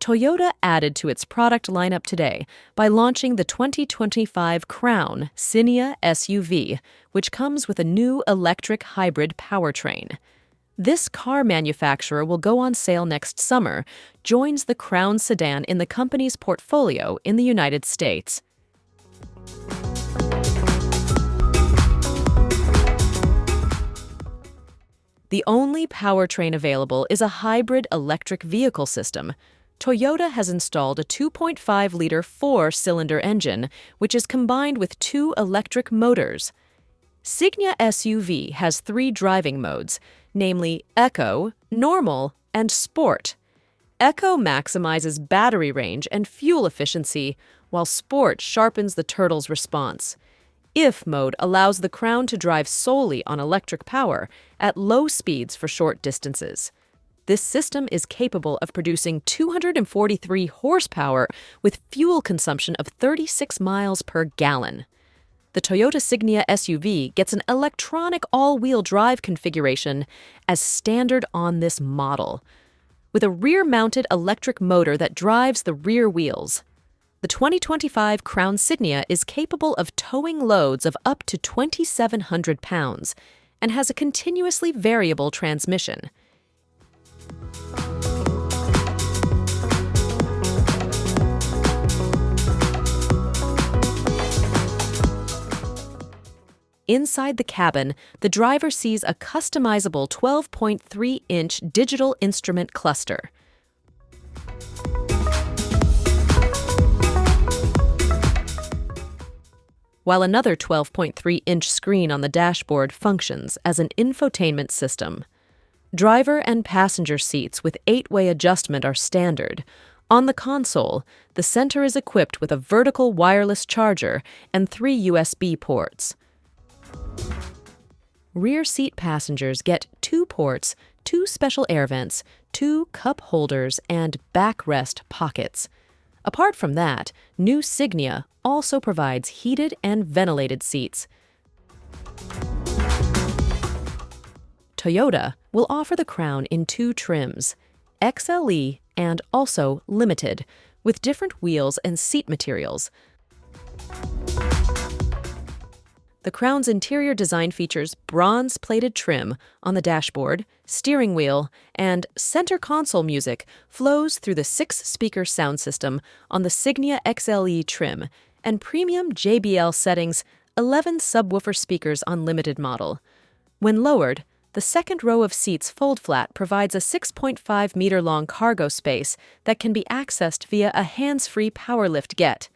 Toyota added to its product lineup today by launching the 2025 Crown Signia SUV, which comes with a new electric hybrid powertrain. This car manufacturer will go on sale next summer, joins the Crown sedan in the company's portfolio in the United States. The only powertrain available is a hybrid electric vehicle system. Toyota has installed a 2.5-liter four-cylinder engine, which is combined with two electric motors. Signia SUV has three driving modes, namely Eco, Normal, and Sport. Eco maximizes battery range and fuel efficiency, while Sport sharpens the turtle's response. If mode allows the Crown to drive solely on electric power at low speeds for short distances. This system is capable of producing 243 horsepower with fuel consumption of 36 miles per gallon. The Toyota Signia SUV gets an electronic all-wheel drive configuration as standard on this model, with a rear-mounted electric motor that drives the rear wheels. The 2025 Crown Signia is capable of towing loads of up to 2,700 pounds and has a continuously variable transmission. Inside the cabin, the driver sees a customizable 12.3-inch digital instrument cluster. While another 12.3-inch screen on the dashboard functions as an infotainment system. Driver and passenger seats with 8-way adjustment are standard. On the console, the center is equipped with a vertical wireless charger and 3 USB ports. Rear seat passengers get 2 ports, 2 special air vents, 2 cup holders, and backrest pockets. Apart from that, new Signia also provides heated and ventilated seats. Toyota will offer the Crown in 2 trims, XLE and also Limited, with different wheels and seat materials. The Crown's interior design features bronze-plated trim on the dashboard, steering wheel, and center console music flows through the 6-speaker sound system on the Signia XLE trim and premium JBL settings, 11 subwoofer speakers on Limited model. When lowered, the second row of seats fold flat provides a 6.5-meter-long cargo space that can be accessed via a hands-free power lift get.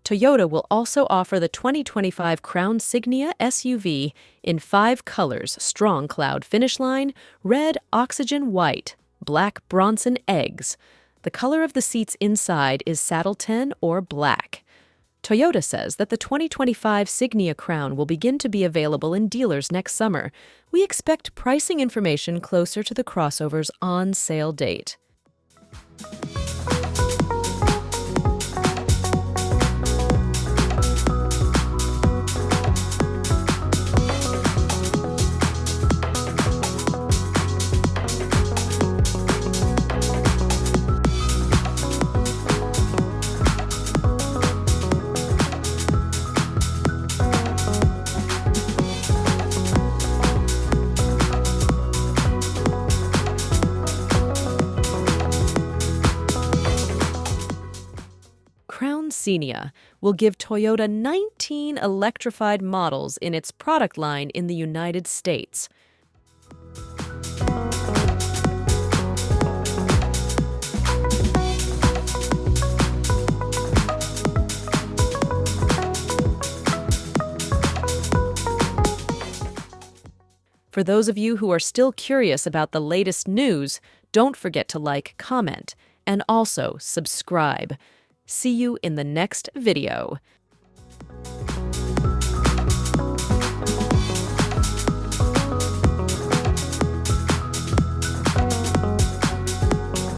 Toyota will also offer the 2025 Crown Signia SUV in 5 colors: strong cloud finish line, red oxygen white, black Bronson eggs. The color of the seats inside is saddle tan or black. Toyota says that the 2025 Signia Crown will begin to be available in dealers next summer. We expect pricing information closer to the crossover's on-sale date. Crown Signia will give Toyota 19 electrified models in its product line in the United States. For those of you who are still curious about the latest news, don't forget to like, comment, and also subscribe. See you in the next video.